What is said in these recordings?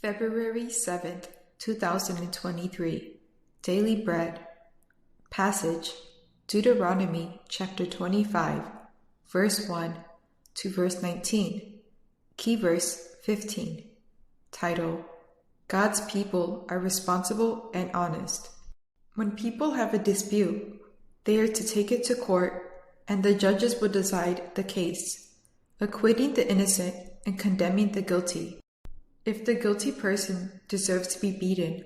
February 7th, 2023. Daily Bread. Passage: Deuteronomy chapter 25, verse 1 to verse 19. Key verse 15. Title: God's people are responsible and honest. When people have a dispute, they are to take it to court, and the judges will decide the case, acquitting the innocent and condemning the guilty. If the guilty person deserves to be beaten,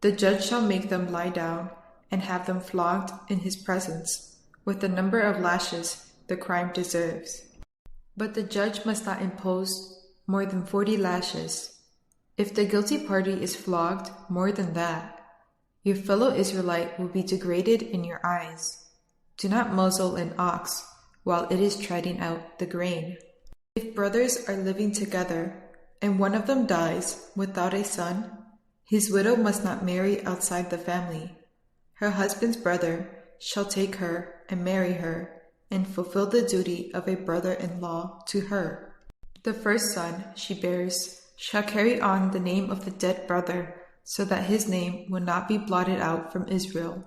the judge shall make them lie down and have them flogged in his presence with the number of lashes the crime deserves. But the judge must not impose more than 40 lashes. If the guilty party is flogged more than that, your fellow Israelite will be degraded in your eyes. Do not muzzle an ox while it is treading out the grain. If brothers are living together, and one of them dies without a son, his widow must not marry outside the family. Her husband's brother shall take her and marry her, and fulfill the duty of a brother-in-law to her. The first son she bears shall carry on the name of the dead brother, so that his name will not be blotted out from Israel.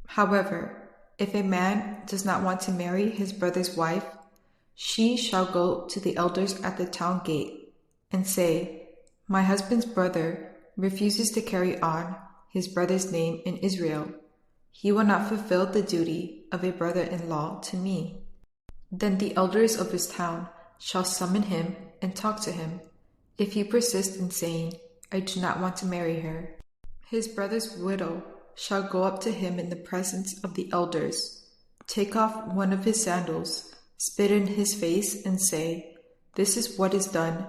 However, if a man does not want to marry his brother's wife, she shall go to the elders at the town gate and say, "My husband's brother refuses to carry on his brother's name in Israel. He will not fulfill the duty of a brother-in-law to me." Then the elders of his town shall summon him and talk to him. If he persists in saying, "I do not want to marry her," his brother's widow shall go up to him in the presence of the elders, take off one of his sandals, spit in his face, and say, "This is what is done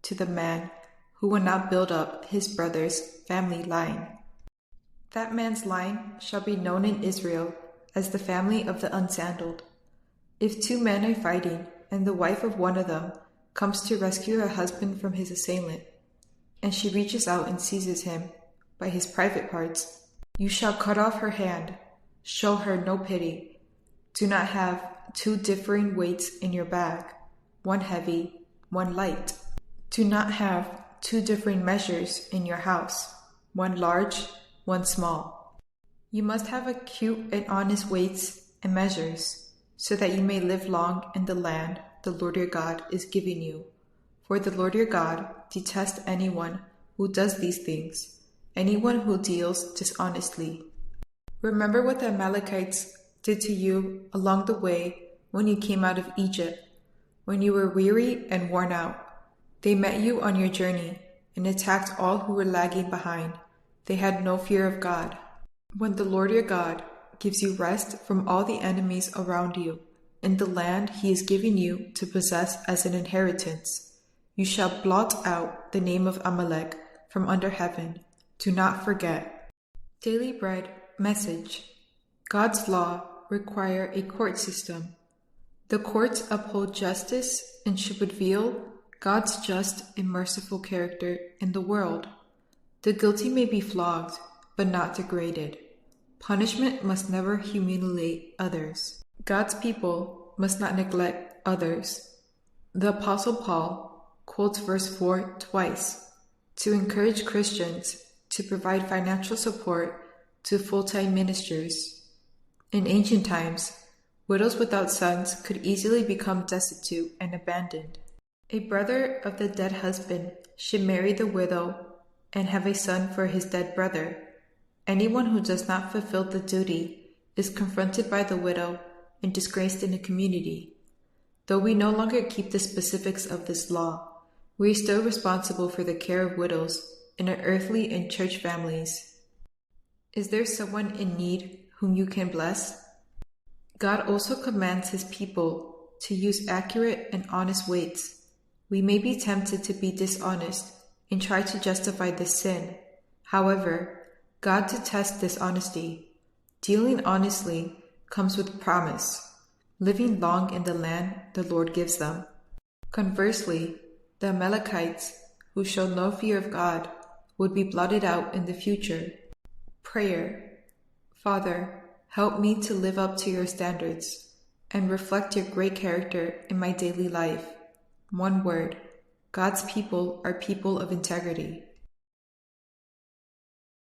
to the man who will not build up his brother's family line." That man's line shall be known in Israel as the family of the Unsandaled. If two men are fighting, and the wife of one of them comes to rescue her husband from his assailant, and she reaches out and seizes him by his private parts, you shall cut off her hand. Show her no pity. Do not have two differing weights in your bag, one heavy, one light. Do not have two different measures in your house, one large, one small. You must have acute and honest weights and measures, so that you may live long in the land the Lord your God is giving you. For the Lord your God detests anyone who does these things, anyone who deals dishonestly. Remember what the Amalekites did to you along the way when you came out of Egypt, when you were weary and worn out. They met you on your journey and attacked all who were lagging behind. They had no fear of God. When the Lord your God gives you rest from all the enemies around you in the land he is giving you to possess as an inheritance, you shall blot out the name of Amalek from under heaven. Do not forget. Daily Bread Message. God's law require a court system. The courts uphold justice and should reveal God's just and merciful character in the world. The guilty may be flogged, but not degraded. Punishment must never humiliate others. God's people must not neglect others. The Apostle Paul quotes verse 4 twice to encourage Christians to provide financial support to full-time ministers. In ancient times, widows without sons could easily become destitute and abandoned. A brother of the dead husband should marry the widow and have a son for his dead brother. Anyone who does not fulfill the duty is confronted by the widow and disgraced in the community. Though we no longer keep the specifics of this law, we are still responsible for the care of widows in our earthly and church families. Is there someone in need whom you can bless? God also commands his people to use accurate and honest weights. We may be tempted to be dishonest and try to justify this sin. However, God detests dishonesty. Dealing honestly comes with promise, living long in the land the Lord gives them. Conversely, the Amalekites, who show no fear of God, would be blotted out in the future. Prayer. Father, help me to live up to your standards and reflect your great character in my daily life. One word: God's people are people of integrity.